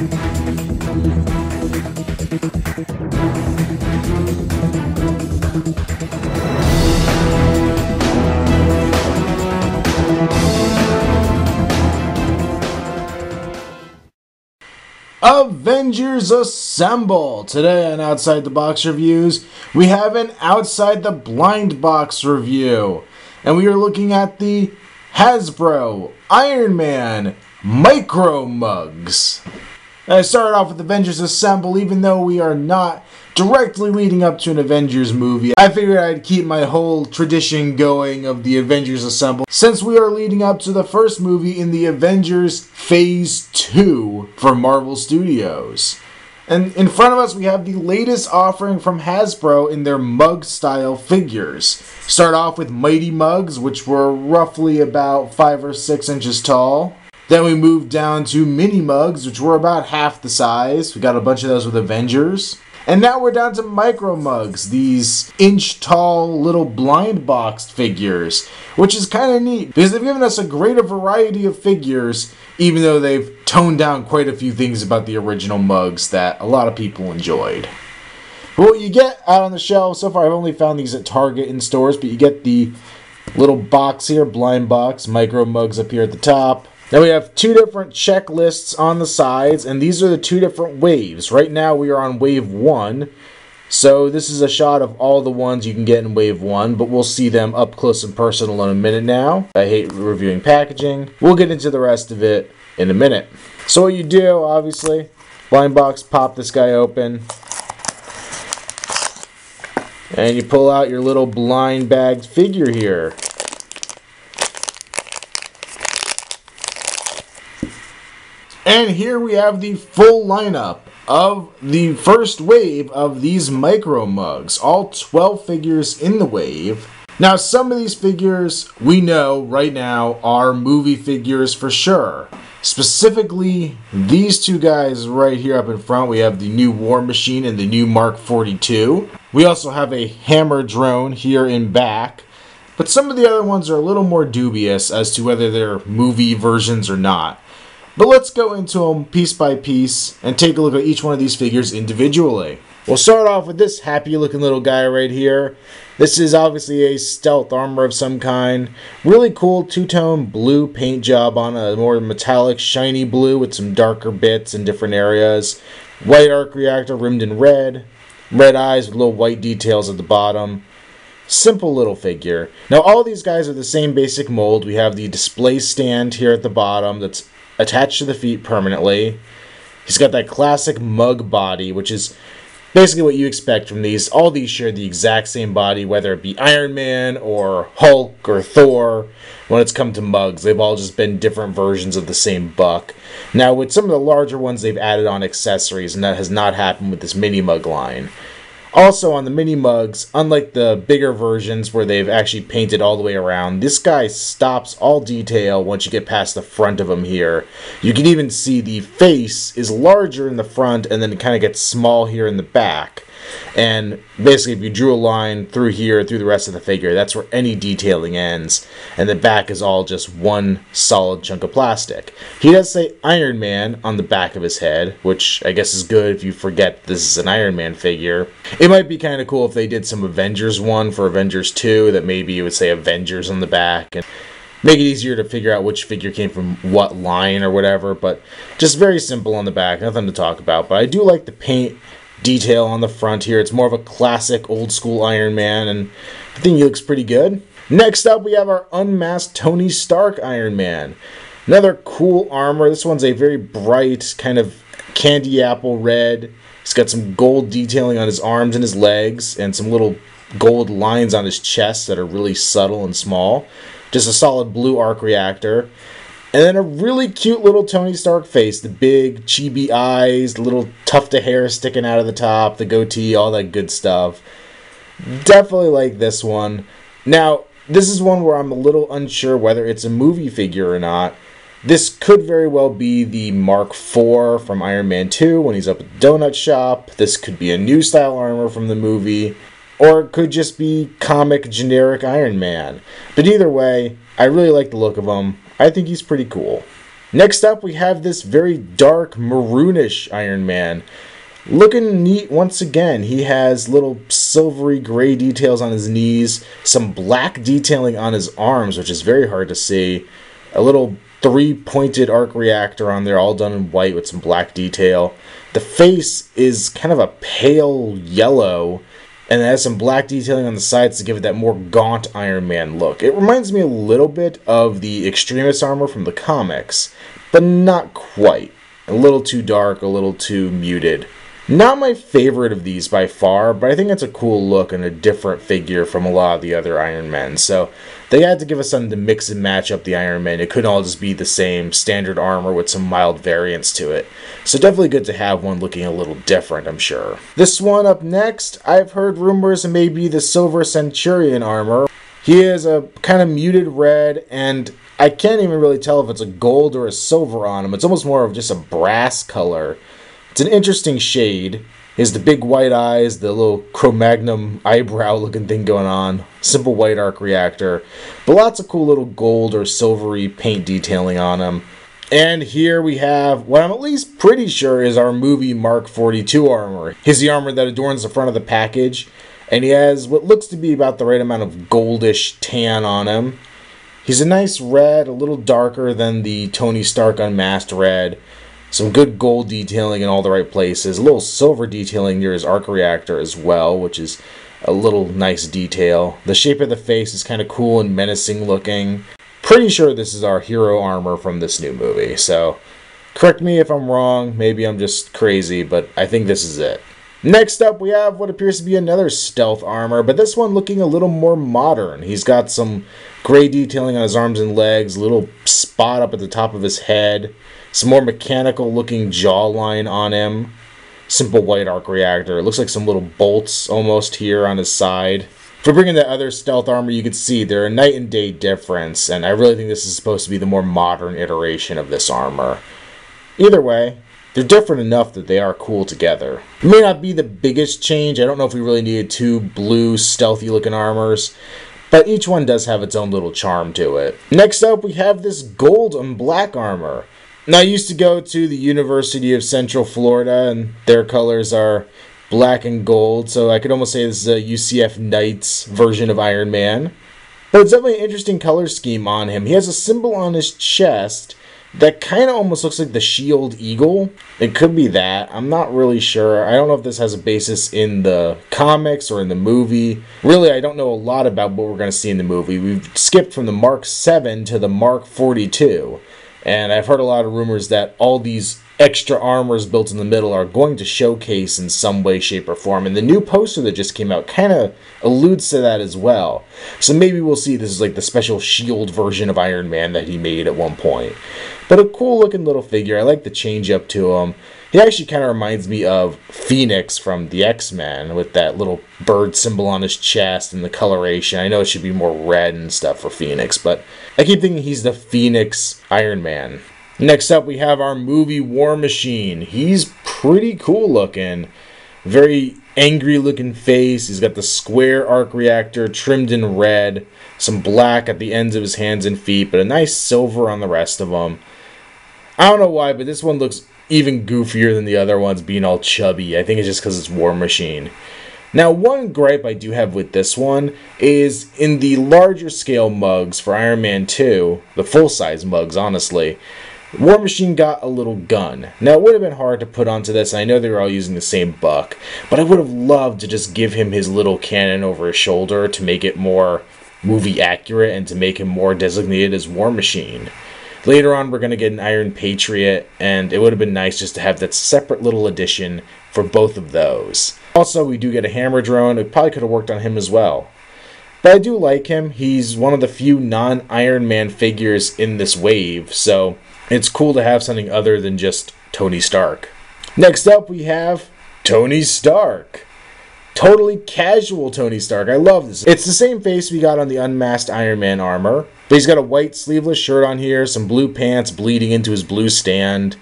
Avengers Assemble! Today on Outside the Box Reviews, we have an Outside the Blind Box review. And we are looking at the Hasbro Iron Man Micro Mugs. And I started off with Avengers Assemble, even though we are not directly leading up to an Avengers movie. I figured I'd keep my whole tradition going of the Avengers Assemble, since we are leading up to the first movie in the Avengers Phase 2 for Marvel Studios. And in front of us we have the latest offering from Hasbro in their mug-style figures. Start off with Mighty Mugs, which were roughly about 5 or 6 inches tall. Then we moved down to Mini Mugs, which were about half the size. We got a bunch of those with Avengers. And now we're down to Micro Mugs, these inch-tall little blind boxed figures, which is kind of neat because they've given us a greater variety of figures, even though they've toned down quite a few things about the original mugs that a lot of people enjoyed. But what you get out on the shelf, so far I've only found these at Target in stores, but you get the little box here, blind box, Micro Mugs up here at the top. Now we have 2 different checklists on the sides, and these are the 2 different waves. Right now we are on wave 1, so this is a shot of all the ones you can get in wave 1, but we'll see them up close and personal in a minute now. I hate reviewing packaging. We'll get into the rest of it in a minute. So what you do, obviously, blind box, pop this guy open, and you pull out your little blind bagged figure here. And here we have the full lineup of the first wave of these Micro Mugs. All 12 figures in the wave. Now, some of these figures we know right now are movie figures for sure. Specifically, these 2 guys right here up in front. We have the new War Machine and the new Mark 42. We also have a Hammer drone here in back. But some of the other ones are a little more dubious as to whether they're movie versions or not. But let's go into them piece by piece and take a look at each one of these figures individually. We'll start off with this happy looking little guy right here. This is obviously a stealth armor of some kind. Really cool 2-tone blue paint job on a more metallic shiny blue with some darker bits in different areas. White arc reactor rimmed in red. Red eyes with little white details at the bottom. Simple little figure. Now all these guys are the same basic mold. We have the display stand here at the bottom that's attached to the feet permanently. He's got that classic mug body, which is basically what you expect from these. All these share the exact same body, whether it be Iron Man or Hulk or Thor. When it's come to mugs, they've all just been different versions of the same buck. Now with some of the larger ones, they've added on accessories, and that has not happened with this mini mug line. Also on the mini mugs, unlike the bigger versions where they've actually painted all the way around, this guy stops all detail once you get past the front of him here. You can even see the face is larger in the front and then it kind of gets small here in the back. And basically if you drew a line through here, through the rest of the figure, that's where any detailing ends. And the back is all just one solid chunk of plastic. He does say Iron Man on the back of his head, which I guess is good if you forget this is an Iron Man figure. It might be kind of cool if they did some Avengers one for Avengers 2, that maybe it would say Avengers on the back. And make it easier to figure out which figure came from what line or whatever. But just very simple on the back, nothing to talk about. But I do like the paint detail on the front here. It's more of a classic old school Iron Man, and I think he looks pretty good. Next up we have our unmasked Tony Stark Iron Man. Another cool armor. This one's a very bright kind of candy apple red. He's got some gold detailing on his arms and his legs and some little gold lines on his chest that are really subtle and small. Just a solid blue arc reactor. And then a really cute little Tony Stark face. The big chibi eyes, the little tuft of hair sticking out of the top, the goatee, all that good stuff. Definitely like this one. Now, this is one where I'm a little unsure whether it's a movie figure or not. This could very well be the Mark IV from Iron Man 2 when he's up at the donut shop. This could be a new style armor from the movie. Or it could just be comic generic Iron Man. But either way, I really like the look of him. I think he's pretty cool. Next up, we have this very dark maroonish Iron Man. Looking neat once again. He has little silvery gray details on his knees, some black detailing on his arms, which is very hard to see. A little 3-pointed arc reactor on there, all done in white with some black detail. The face is kind of a pale yellow, and it has some black detailing on the sides to give it that more gaunt Iron Man look. It reminds me a little bit of the Extremis armor from the comics, but not quite. A little too dark, a little too muted. Not my favorite of these by far, but I think it's a cool look and a different figure from a lot of the other Iron Men. So they had to give us something to mix and match up the Iron Men. It couldn't all just be the same standard armor with some mild variants to it. So definitely good to have one looking a little different, I'm sure. This one up next, I've heard rumors it may be the Silver Centurion armor. He is a kind of muted red, and I can't even really tell if it's a gold or a silver on him. It's almost more of just a brass color. It's an interesting shade. He has the big white eyes, the little Cro-Magnon eyebrow looking thing going on. Simple white arc reactor. But lots of cool little gold or silvery paint detailing on him. And here we have what I'm at least pretty sure is our movie Mark 42 armor. He's the armor that adorns the front of the package. And he has what looks to be about the right amount of goldish tan on him. He's a nice red, a little darker than the Tony Stark Unmasked red. Some good gold detailing in all the right places. A little silver detailing near his arc reactor as well, which is a little nice detail. The shape of the face is kind of cool and menacing looking. Pretty sure this is our hero armor from this new movie, so correct me if I'm wrong. Maybe I'm just crazy, but I think this is it. Next up, we have what appears to be another stealth armor, but this one looking a little more modern. He's got some gray detailing on his arms and legs, a little spot up at the top of his head. Some more mechanical looking jawline on him. Simple white arc reactor. It looks like some little bolts almost here on his side. For bringing that other stealth armor, you can see they're a night and day difference, and I really think this is supposed to be the more modern iteration of this armor. Either way, they're different enough that they are cool together. It may not be the biggest change. I don't know if we really needed two blue stealthy looking armors, but each one does have its own little charm to it. Next up, we have this gold and black armor. Now, I used to go to the University of Central Florida, and their colors are black and gold, so I could almost say this is a UCF Knights version of Iron Man. But it's definitely an interesting color scheme on him. He has a symbol on his chest that kind of almost looks like the shield eagle. It could be that. I'm not really sure. I don't know if this has a basis in the comics or in the movie. Really, I don't know a lot about what we're going to see in the movie. We've skipped from the Mark 7 to the Mark 42. And I've heard a lot of rumors that all these extra armors built in the middle are going to showcase in some way, shape, or form. And the new poster that just came out kind of alludes to that as well. So maybe we'll see this is like the special shield version of Iron Man that he made at one point. But a cool looking little figure. I like the change up to him. He actually kind of reminds me of Phoenix from the X-Men with that little bird symbol on his chest and the coloration. I know it should be more red and stuff for Phoenix, but I keep thinking he's the Phoenix Iron Man. Next up, we have our movie War Machine. He's pretty cool looking. Very angry looking face. He's got the square arc reactor trimmed in red. Some black at the ends of his hands and feet, but a nice silver on the rest of them. I don't know why, but this one looks even goofier than the other ones, being all chubby. I think it's just because it's War Machine. Now, one gripe I do have with this one is in the larger scale mugs for Iron Man 2, the full-size mugs, honestly, War Machine got a little gun. Now, it would have been hard to put onto this, and I know they were all using the same buck, but I would have loved to just give him his little cannon over his shoulder to make it more movie accurate and to make him more designated as War Machine. Later on, we're going to get an Iron Patriot, and it would have been nice just to have that separate little edition for both of those. Also, we do get a hammer drone. It probably could have worked on him as well. But I do like him. He's one of the few non-Iron Man figures in this wave, so it's cool to have something other than just Tony Stark. Next up, we have Tony Stark. Totally casual Tony Stark. I love this. It's the same face we got on the unmasked Iron Man armor. But he's got a white sleeveless shirt on here, some blue pants bleeding into his blue stand,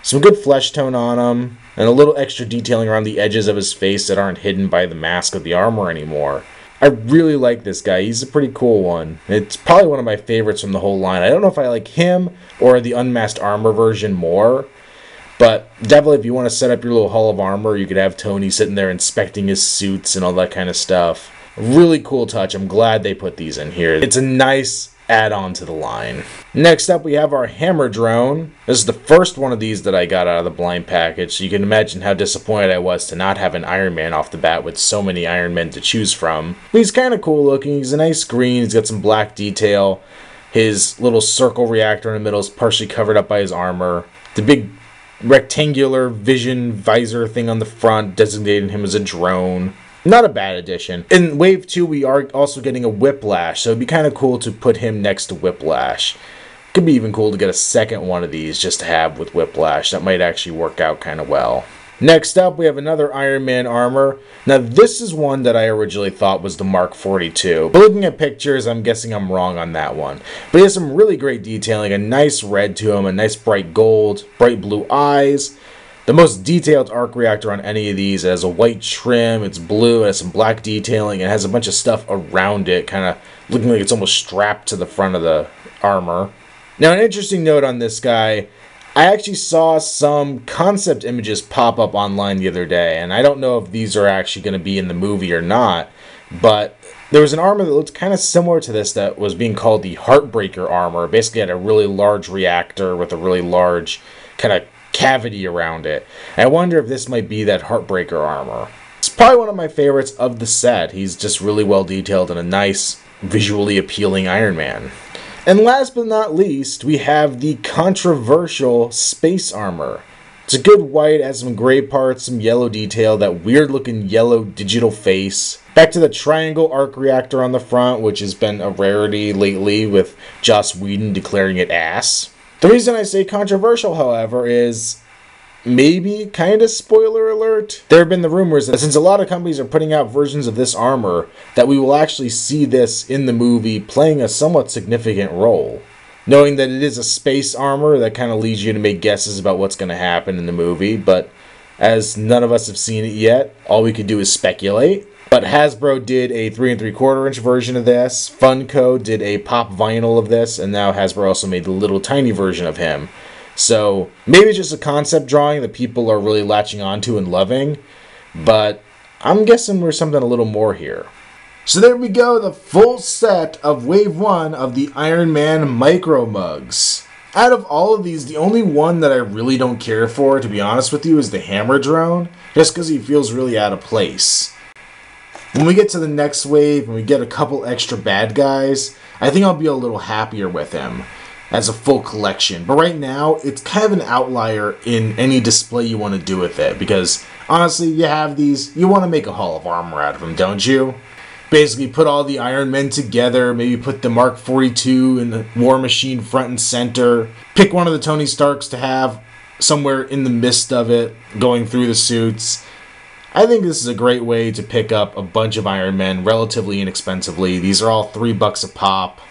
some good flesh tone on him, and a little extra detailing around the edges of his face that aren't hidden by the mask of the armor anymore. I really like this guy. He's a pretty cool one. It's probably one of my favorites from the whole line. I don't know if I like him or the Unmasked Armor version more, but definitely if you want to set up your little Hall of Armor, you could have Tony sitting there inspecting his suits and all that kind of stuff. Really cool touch. I'm glad they put these in here. It's a nice add-on to the line. Next up, we have our Hammer Drone. This is the first one of these that I got out of the blind package, so you can imagine how disappointed I was to not have an Iron Man off the bat with so many Iron Men to choose from. But he's kind of cool looking. He's a nice green. He's got some black detail. His little circle reactor in the middle is partially covered up by his armor. The big rectangular vision visor thing on the front designating him as a drone. Not a bad addition. In Wave 2, we are also getting a Whiplash, so it'd be kind of cool to put him next to Whiplash. Could be even cool to get a second one of these just to have with Whiplash. That might actually work out kind of well. Next up, we have another Iron Man armor. Now, this is one that I originally thought was the Mark 42. But looking at pictures, I'm guessing I'm wrong on that one. But he has some really great detailing, a nice red to him, a nice bright gold, bright blue eyes. The most detailed arc reactor on any of these. It has a white trim, it's blue, it has some black detailing, it has a bunch of stuff around it, kind of looking like it's almost strapped to the front of the armor. Now, an interesting note on this guy, I actually saw some concept images pop up online the other day, and I don't know if these are actually going to be in the movie or not, but there was an armor that looked kind of similar to this that was being called the Heartbreaker armor. It basically had a really large reactor with a really large kind of cavity around it. And I wonder if this might be that Heartbreaker armor. It's probably one of my favorites of the set. He's just really well detailed and a nice, visually appealing Iron Man. And last but not least, we have the controversial space armor. It's a good white, has some gray parts, some yellow detail, that weird looking yellow digital face. Back to the triangle arc reactor on the front, which has been a rarity lately with Joss Whedon declaring it ass. The reason I say controversial, however, is maybe kind of spoiler alert. There have been the rumors that since a lot of companies are putting out versions of this armor, that we will actually see this in the movie playing a somewhat significant role. Knowing that it is a space armor, that kind of leads you to make guesses about what's going to happen in the movie, but as none of us have seen it yet, all we can do is speculate. But Hasbro did a 3 3/4 inch version of this, Funko did a pop vinyl of this, and now Hasbro also made the little tiny version of him. So maybe it's just a concept drawing that people are really latching onto and loving, but I'm guessing there's something a little more here. So there we go, the full set of Wave 1 of the Iron Man Micro Mugs. Out of all of these, the only one that I really don't care for, to be honest with you, is the Hammer Drone, just because he feels really out of place. When we get to the next wave and we get a couple extra bad guys, I think I'll be a little happier with him as a full collection. But right now, it's kind of an outlier in any display you want to do with it. Because, honestly, you have these, you want to make a Hall of Armor out of them, don't you? Basically, put all the Iron Men together, maybe put the Mark 42 in the War Machine front and center. Pick one of the Tony Starks to have somewhere in the midst of it, going through the suits. I think this is a great way to pick up a bunch of Iron Men relatively inexpensively. These are all $3 a pop.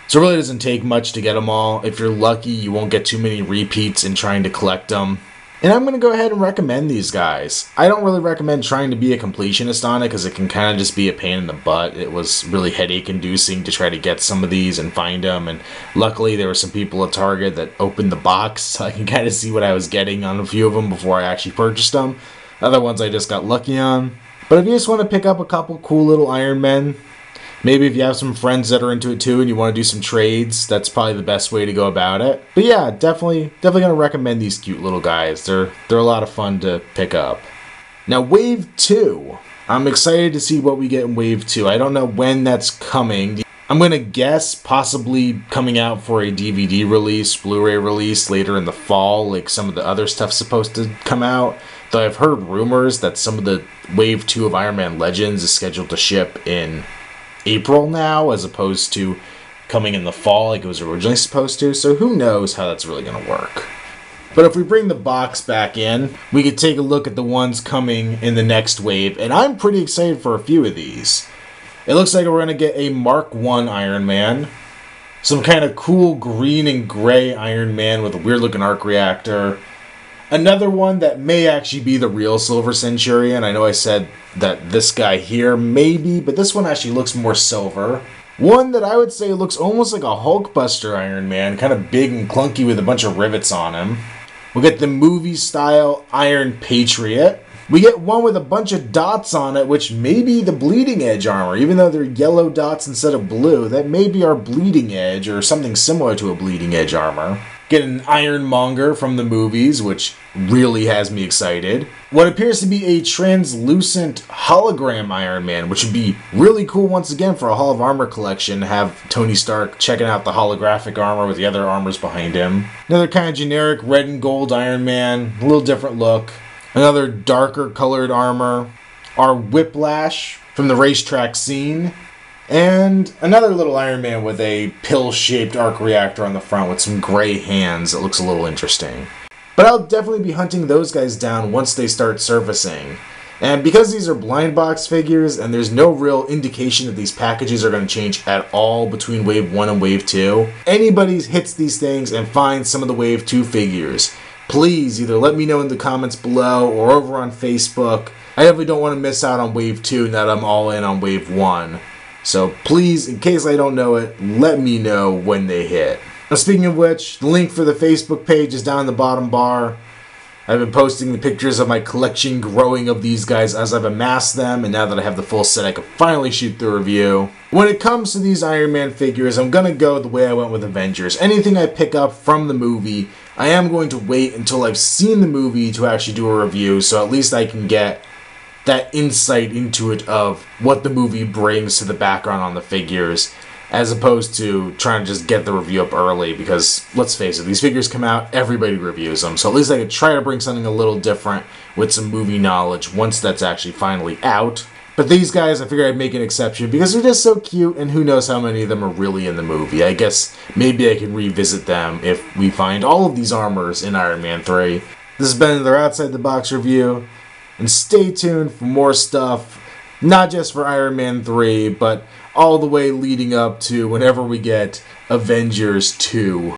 So it really doesn't take much to get them all. If you're lucky, you won't get too many repeats in trying to collect them. And I'm going to go ahead and recommend these guys. I don't really recommend trying to be a completionist on it because it can kind of just be a pain in the butt. It was really headache-inducing to try to get some of these and find them. And luckily, there were some people at Target that opened the box so I can kind of see what I was getting on a few of them before I actually purchased them. Other ones I just got lucky on. But if you just want to pick up a couple cool little Iron Men, maybe if you have some friends that are into it too and you want to do some trades, that's probably the best way to go about it. But yeah, definitely going to recommend these cute little guys. They're a lot of fun to pick up. Now, Wave 2. I'm excited to see what we get in Wave 2. I don't know when that's coming. I'm going to guess possibly coming out for a DVD release, Blu-ray release later in the fall, like some of the other stuff's supposed to come out. Though I've heard rumors that some of the Wave 2 of Iron Man Legends is scheduled to ship in April now, as opposed to coming in the fall like it was originally supposed to, so who knows how that's really going to work. But if we bring the box back in, we could take a look at the ones coming in the next wave, and I'm pretty excited for a few of these. It looks like we're going to get a Mark 1 Iron Man, some kind of cool green and gray Iron Man with a weird looking arc reactor, Another one that may actually be the real Silver Centurion. I know I said that this guy here maybe, but this one actually looks more silver. One that I would say looks almost like a Hulkbuster Iron Man, kind of big and clunky with a bunch of rivets on him. We'll get the movie-style Iron Patriot. We get one with a bunch of dots on it, which may be the Bleeding Edge armor. Even though they're yellow dots instead of blue, that may be our Bleeding Edge, or something similar to a Bleeding Edge armor. Get an Ironmonger from the movies, which really has me excited. What appears to be a translucent hologram Iron Man, which would be really cool once again for a Hall of Armor collection. Have Tony Stark checking out the holographic armor with the other armors behind him. Another kind of generic red and gold Iron Man, a little different look. Another darker colored armor. Our Whiplash from the racetrack scene. And another little Iron Man with a pill-shaped arc reactor on the front with some gray hands that looks a little interesting. But I'll definitely be hunting those guys down once they start surfacing. And because these are blind box figures and there's no real indication that these packages are going to change at all between Wave 1 and Wave 2, anybody hits these things and finds some of the Wave 2 figures, please either let me know in the comments below or over on Facebook. I definitely don't want to miss out on Wave 2 now that I'm all in on Wave 1. So please, in case I don't know it, let me know when they hit. Now, speaking of which, the link for the Facebook page is down in the bottom bar. I've been posting the pictures of my collection growing of these guys as I've amassed them, and now that I have the full set, I can finally shoot the review. When it comes to these Iron Man figures, I'm going to go the way I went with Avengers. Anything I pick up from the movie, I am going to wait until I've seen the movie to actually do a review, so at least I can get that insight into it of what the movie brings to the background on the figures, as opposed to trying to just get the review up early, because let's face it, these figures come out, everybody reviews them, so at least I could try to bring something a little different with some movie knowledge once that's actually finally out. But these guys, I figured I'd make an exception because they're just so cute, and who knows how many of them are really in the movie. I guess maybe I can revisit them if we find all of these armors in Iron Man 3. This has been another Outside the Box review. And stay tuned for more stuff, not just for Iron Man 3, but all the way leading up to whenever we get Avengers 2.